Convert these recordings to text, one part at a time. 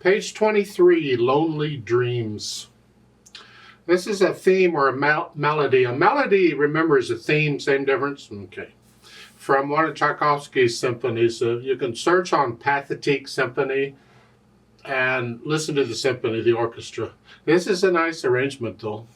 Page 23, Lonely Dreams. This is a theme or a melody. A melody, remember, is a theme, same difference? Okay. From one of Tchaikowsky's symphonies. You can search on Pathetique Symphony and listen to the symphony, the orchestra. This is a nice arrangement, though.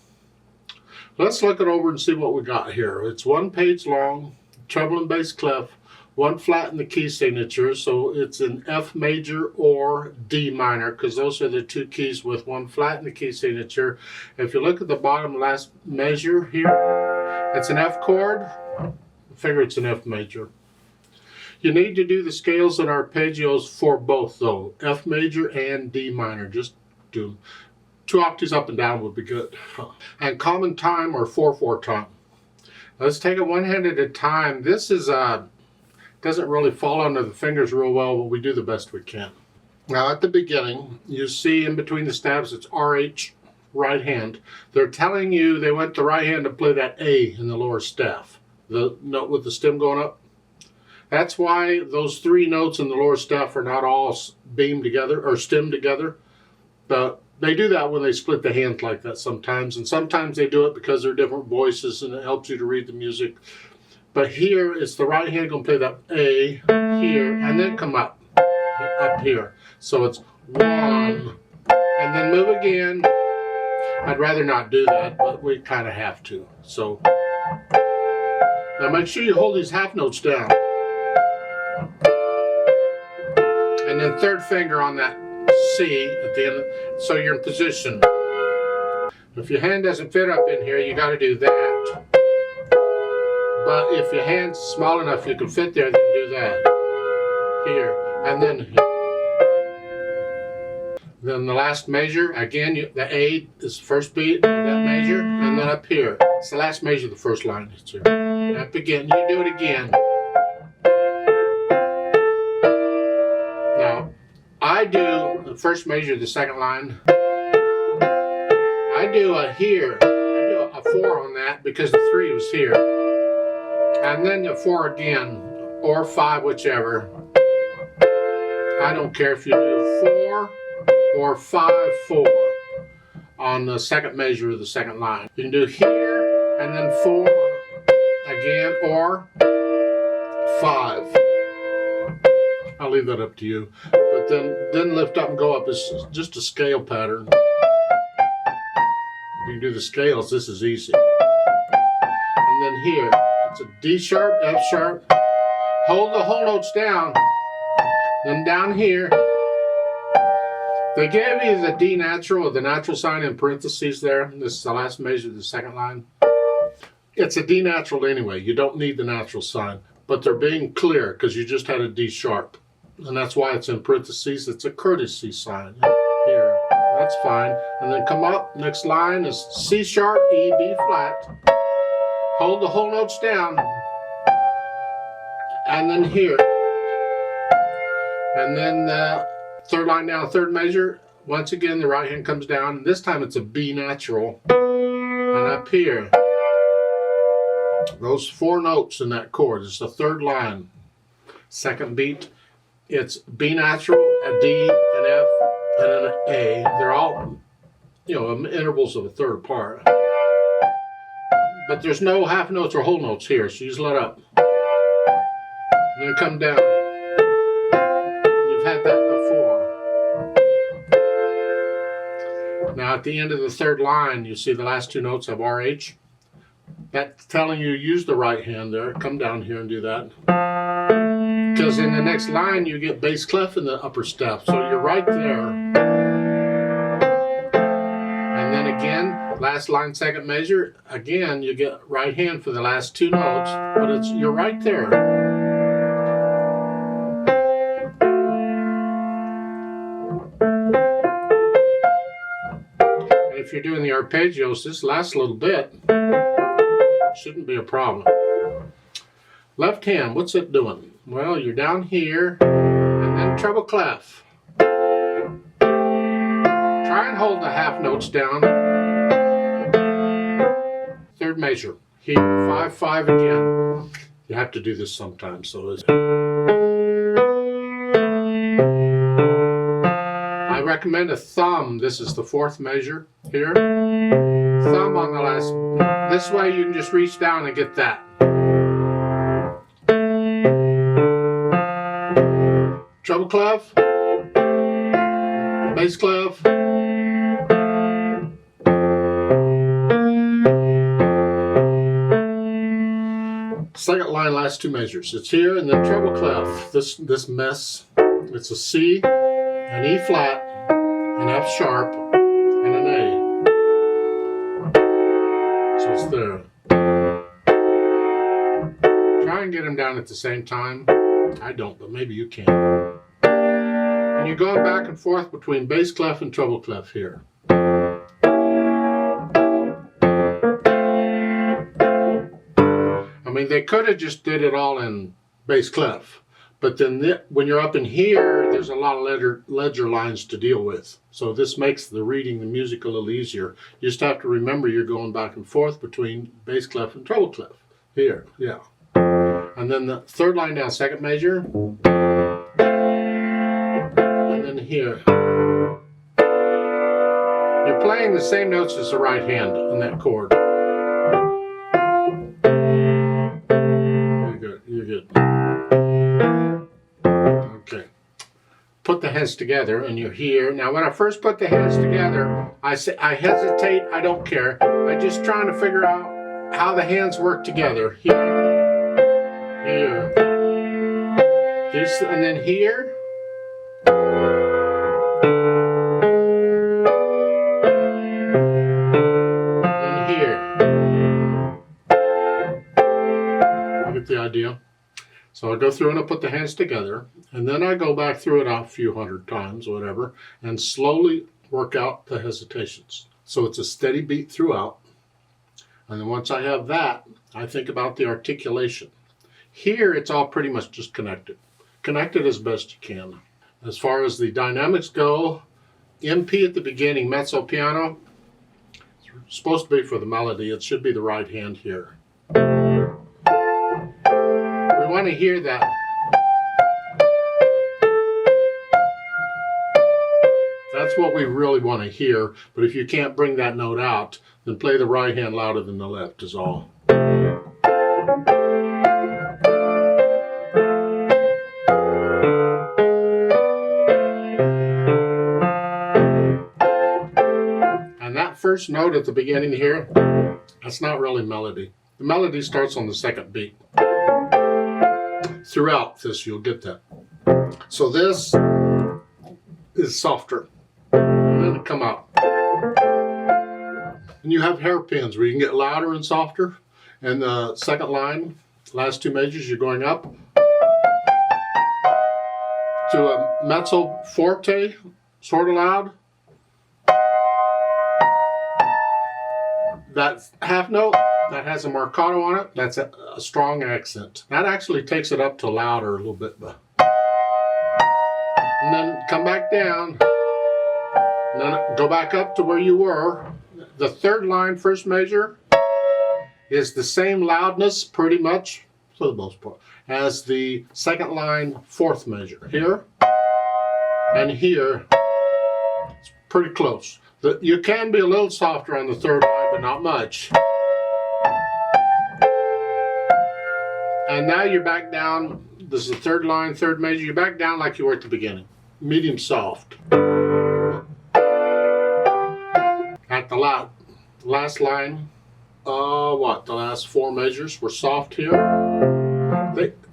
Let's look it over and see what we got here. It's 1 page long, treble and bass clef, 1 flat in the key signature, so it's in F major or D minor, because those are the 2 keys with 1 flat in the key signature. If you look at the bottom last measure here, it's an F chord. Figure it's an F major. You need to do the scales and arpeggios for both, though, F major and D minor. Just do 2 octaves up and down would be good. And common time or 4/4 time. Let's take it one hand at a time. This is doesn't really fall under the fingers real well, but we do the best we can. Now at the beginning, you see in between the stabs, it's RH, right hand. They're telling you they want the right hand to play that A in the lower staff, the note with the stem going up. That's why those 3 notes in the lower staff are not all beamed together or stemmed together. But they do that when they split the hand like that sometimes, and sometimes they do it because they're different voices and it helps you to read the music. But here, it's the right hand going to play that A here, and then come up here. So it's 1, and then move again. I'd rather not do that, but we kind of have to. So now make sure you hold these half notes down. And then 3rd finger on that C at the end, so you're in position. If your hand doesn't fit up in here, you got to do that. But if your hand's small enough you can fit there, then do that. Here. And then here. Then the last measure, again, the A is the first beat, that measure, and then up here. It's the last measure of the first line. It's here. Up again. You do it again. Now, I do the first measure of the second line. I do a here. I do a 4 on that because the 3 was here. And then the 4 again, or 5, whichever. I don't care if you do 4 or 5/4 on the second measure of the second line. You can do here and then 4 again, or 5. I'll leave that up to you. But then lift up and go up is just a scale pattern. You can do the scales, this is easy. And then here, it's a D sharp, F sharp. Hold the whole notes down. Then down here, they gave you the D natural, or the natural sign in parentheses there. This is the last measure of the second line. It's a D natural anyway. You don't need the natural sign. But they're being clear because you just had a D sharp. And that's why it's in parentheses. It's a courtesy sign here. That's fine. And then come up. Next line is C sharp, E, B flat. Hold the whole notes down. And then here. And then the 3rd line down, 3rd measure. Once again, the right hand comes down. This time it's a B natural. And up here. Those 4 notes in that chord. It's the 3rd line. 2nd beat. It's B natural, a D, an F, and an A. They're all, intervals of a 1/3 apart. But there's no half notes or whole notes here, so you just let up. And then come down. You've had that before. Now at the end of the 3rd line, you see the last 2 notes have RH. That's telling you use the right hand there. Come down here and do that. Because in the next line you get bass clef in the upper staff, so you're right there. And then again, last line, 2nd measure, again you get right hand for the last 2 notes, but you're right there. And if you're doing the arpeggios, this lasts a little bit. Shouldn't be a problem. Left hand, what's it doing? Well, you're down here, and then treble clef. Try and hold the half notes down. 3rd measure. Here, 5/5 again. You have to do this sometimes, so recommend a thumb. This is the fourth measure here. Thumb on the last. This way you can just reach down and get that. Treble clef, bass clef, second line, last two measures. It's here, and then treble clef. This mess. It's a C, an E flat, an F sharp, and an A. So it's there. Try and get them down at the same time. I don't, but maybe you can. And you're going back and forth between bass clef and treble clef here. I mean, they could have just did it all in bass clef, but then when you're up in here, there's a lot of ledger lines to deal with. So this makes the reading the music a little easier. You just have to remember you're going back and forth between bass clef and treble clef. Here, yeah. And then the third line down, second measure. And then here. You're playing the same notes as the right hand on that chord. You're good. Okay. Put the hands together and you're here. Now when I first put the hands together, I hesitate, I don't care. I'm just trying to figure out how the hands work together. Here, this, and then here, and here. You get the idea? So I go through and I put the hands together, and then I go back through it a few hundred times, whatever, and slowly work out the hesitations. So it's a steady beat throughout. And then once I have that, I think about the articulation. Here, it's all pretty much just connected. Connected as best you can. As far as the dynamics go, MP at the beginning, mezzo piano, it's supposed to be for the melody. It should be the right hand here. We want to hear that. That's what we really want to hear, but if you can't bring that note out, then play the right hand louder than the left is all. First note at the beginning here, that's not really melody. The melody starts on the second beat. Throughout this, you'll get that. So this is softer, and then it come out. And you have hairpins where you can get louder and softer. And the second line, last two measures, you're going up to a mezzo forte, sort of loud. That half note that has a marcato on it, that's a strong accent. That actually takes it up to louder a little bit. And then come back down, and then go back up to where you were. The third line, first measure, is the same loudness, pretty much, for the most part, as the second line, fourth measure. Here and here, it's pretty close. You can be a little softer on the third line, but not much. And now you're back down. This is the third line, third measure. You're back down like you were at the beginning. Medium soft. At the last line, the last four measures were soft here.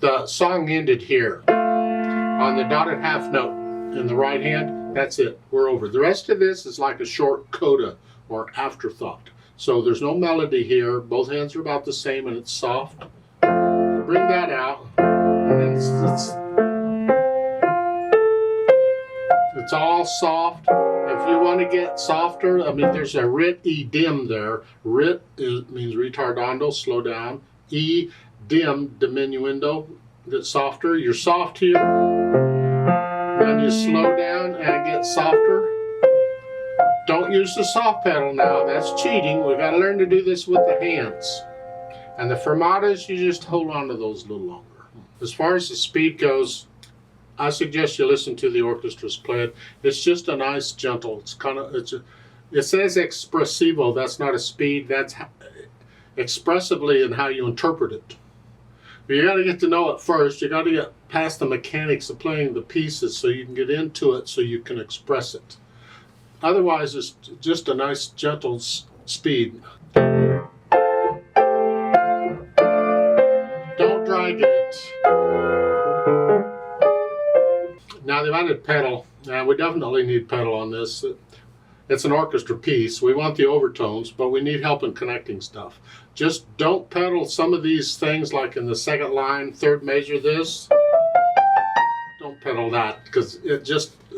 The song ended here on the dotted half note in the right hand. That's it. We're over. The rest of this is like a short coda or afterthought. So there's no melody here. Both hands are about the same and it's soft. Bring that out. And then it's all soft. If you want to get softer, I mean, there's a rit E dim there. Rit means retardando, slow down. E dim, diminuendo, that's softer. You're soft here. Then you slow down and get softer. Don't use the soft pedal now. That's cheating. We've got to learn to do this with the hands. And the fermatas, you just hold on to those a little longer. As far as the speed goes, I suggest you listen to the orchestras play it. It's just a nice, gentle. It's kind of it says expressivo. That's not a speed. That's expressively in how you interpret it. But you got to get to know it first. You got to get past the mechanics of playing the pieces so you can get into it so you can express it. Otherwise, it's just a nice, gentle speed. Don't drag it. Now they've added pedal. Now we definitely need pedal on this. It's an orchestra piece. We want the overtones, but we need help in connecting stuff. Just don't pedal some of these things, like in the second line, third measure this. Don't pedal that, because it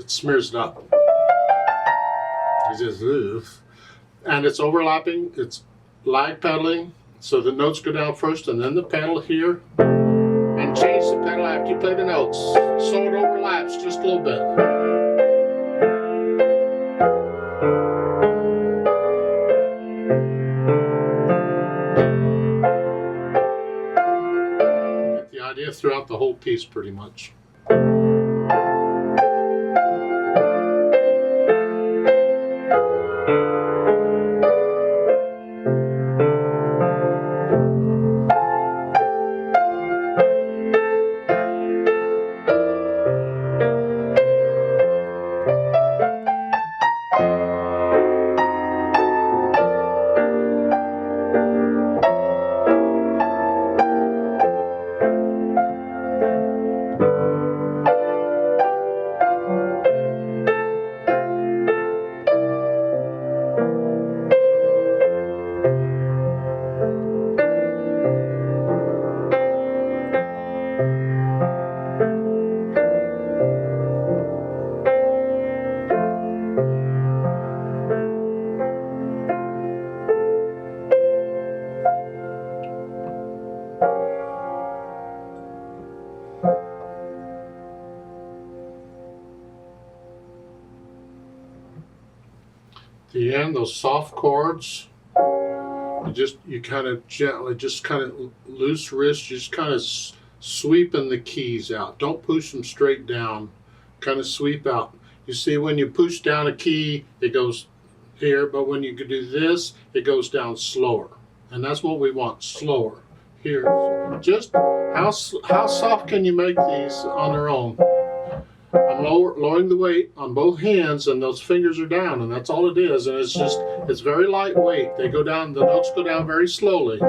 smears it up. It's just, ugh. And it's overlapping. It's lag pedaling, so the notes go down first and then the pedal here. And change the pedal after you play the notes, so it overlaps just a little bit. Throughout the whole piece, pretty much. The end, those soft chords, you kind of gently, just kind of loose wrist, just kind of sweeping the keys out. Don't push them straight down, kind of sweep out. You see, when you push down a key, it goes here, but when you do this, it goes down slower. And that's what we want, slower. Here, just how soft can you make these on their own? I'm lowering the weight on both hands, and those fingers are down, and that's all it is. And it's very lightweight. They go down, the notes go down very slowly.